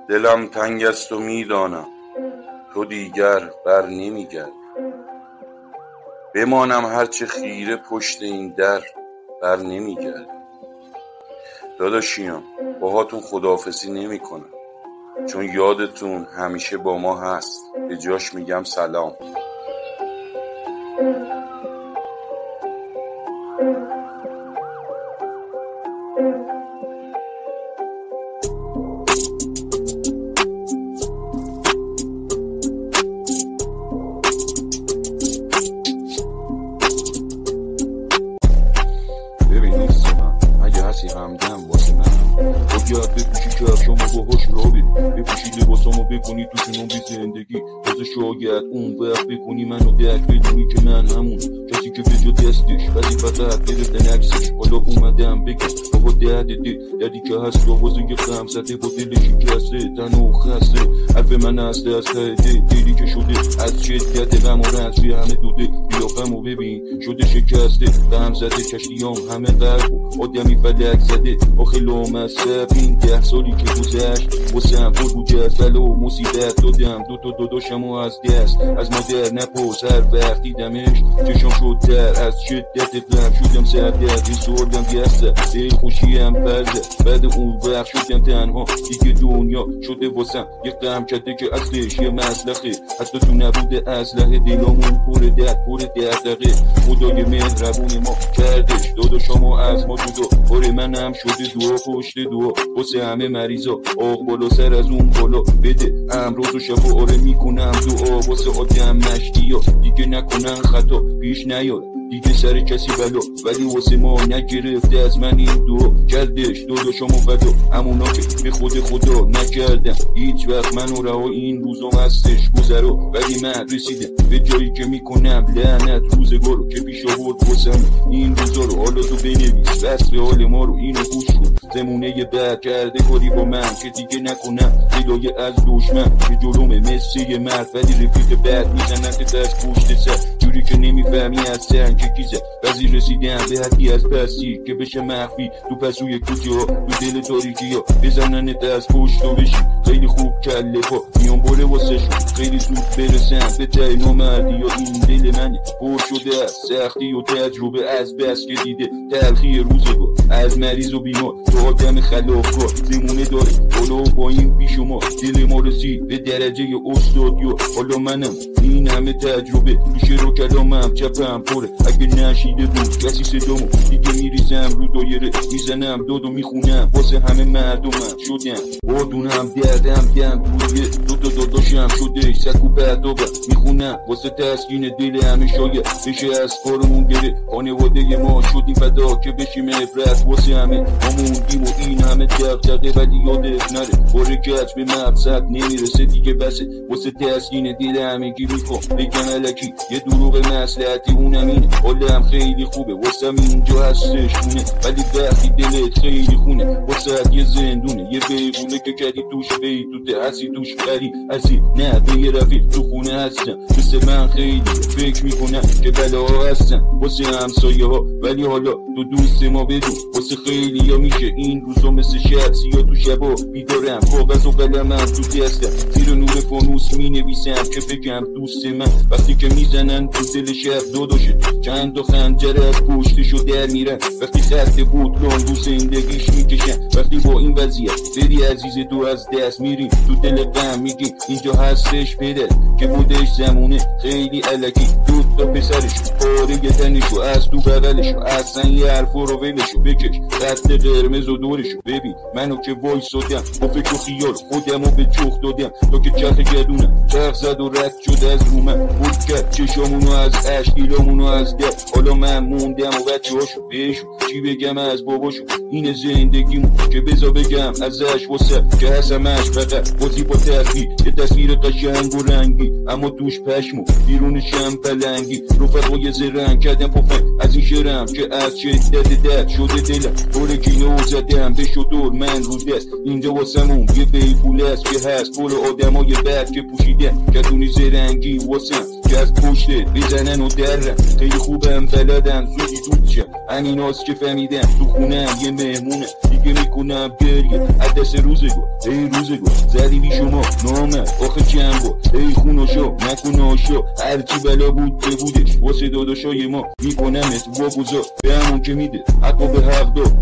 دلم تنگ است و میدانم تو دیگر بر نمیگرد. بمانم هرچه خیره پشت این در بر نمیگرد. داداشیام باهاتون خداحافظی نمی کنم چون یادتون همیشه با ما هست. به جاش میگم سلام. همدم واسه من باید بپوشی کفشامو باهاش را بری، بپوشی لباسامو بکنی توشون بی زندگی. تازه شاید اون وقت بکنی منو درک بدونی که من همون کسی که به جا دستش وظیفت گرفتن عکسش. حالا اومدم بگم بابا دردی که هست آوازه غم زده با دل شکسته تن و خسته. حرف من هست از ته دلی که شده از شدت غم و رنج توی همه دوده. قیافمو ببین شده شکسته غم زده، کشتیام همه غرق و آدمی فلک زده. آخه لامصب این 10 سالی که گذشت واسم پر بود جزبله و مصیبت. دادم دوتا داداشمو از دست از مادر نپرس. هر وقت دیدمش چشم شد در از شدت غم شدم سردرد سردم گسته دل خوشیم برده. بعد اون وقت شدم تنها دیگه دنیا شده واسم یه غم کده که اصلش یه مسلخه. حتی تو نبوده اسلحه دلامون پر دردقه. خدای مهربون ما کردش داداشامو از ما جدا. آره منم شده دعا پشت دعا واسه همه مریضا. آق بالا سر از اون بالا بده امروز و شب و آره میکنم دعا واسه آدم مشتیا دیگه نکنن خطا پیش نیاد دیگه سر کسی بلا. ولی واسه ما نگرفته از من این دعا کردش داداشامو فدا. همونا که به خدا نکردم هیچ وقت منو رها این روزم هستش گذرا. ولی من رسیدم به جایی که میکنم لعنت روزگارو که پیش آورد واسم این روزا رو. حالا تو بنویس وصف حال ما رو اینو گوش کن. زمونه بد کرده کاری با من که دیگه نکنم جلوی از دشمن که جلومه مثل یه مرد. ولی رفیق بد میزنن که دست پشت سر جوری که نمیفهمی از سن که کیزه. بعضی رسیدن به حدی از پسی که بشه مخفی تو پسوی کوچه ها تو دل تاریکی ها. بزنن دست پشت و بشی خیلی خوب کله پا میان باره واسه شون خیلی زود برسن به ته نامردی. یا این دل منی پر شده از سختی و تجربه از بس که دیده تلخی روزگار از مریض و بیمار تو آدم خلافکار زمونه داره. حالا با این پیش ما دل ما رسید به درجه استادیو. حالا منم این همه تجربه میشه رو کلامم چپم پره. اگه نشیده بود کسی صدامو دیگه میریزم رو دایره میزنم دادو میخونم واسه همه مردمم شدم بادونم دردم دم توی دوتا داداشم شده سکو پردابم میخونم واسه تسکین دل همه شاید بشه از کارمون گره. خانواده ما شدیم فدا که بشیم عبرت واسه همه. ما موندیم و این همه دغدغه ولی یادت نره برکت به مقصد نمیرسه دیگه بسه. واسه تسکین دل همگی میخوام بگم الکی یه دروغ مصلحتی اونم اینه. حالم خیلی خوبه واسم اینجا هستش خونه ولی وقتی دلت خیلی خونه واسه یه زندونه. یه بیغونه که کردی توش بی تو دهسی توش بری ازی نه به یه رفیق تو خونه هستم مثل من خیلی فکر میکنم که بلاها هستن واسه همسایه ها. ولی حالا تو دوست ما بدون واسه خیلی یا میشه این روزا مثل شخصی یا تو شبا بیدارم کاغذ و قلمم تو دستم زیر نور فانوس مینویسم که بگم دوست من. وقتی که میزنن تو دل شب داداشه چند تا خنجر از پشتشو در میرن. وقتی خط بوتلان رو زندگیش میکشن. وقتی با این وضعیت دلی عزیز تو از دست میریم تو دل غم میگیم اینجا هستش پدر که بودش زمونه خیلی الکی. دو تا پسرش پاره تنشو از تو بغلشو اصلا یه حرفا رو ولشو بکش خط قرمز و دورشو ببین منو که وایسادم با فکر و خیال خودمو به چخ دادم تا که چرخ گردونم چرخ زد و رد شد از رو من بود کرد چشامونو از عشق دیلامونو از دل. حالا من موندم و بچه هاشو بهشون چی بگم از باباشو این زندگیمون که بزا بگم ازش واسه که هستمش فقط بازی با تصویر یه تصویر قشنگ و رنگی اما توش پشمو بیرونشم پلنگی. رفقای زرنگ کردم پفن از این شرم که از شدت درد شده دلم پر کینه و زدم به شطور من رو دست. اینجا واسمون یه بیپول است که هست پر آدمای بد که پوشیدن کتونی زرنگی واسم که از پشته بزنن و درم. خیلی خوبم بلدم زودی زود شم همین هاست که فهمیدم تو خونم یه مهمونه دیگه میکنم گریه عدس روزگار ای روزگار زدی بی شما نامد آخه جنبا ای خوناشا نکن آشا هرچی بلا بود بودش واسه داداشای ما میکنم ات واگذار به همون که میده حقا به حق دار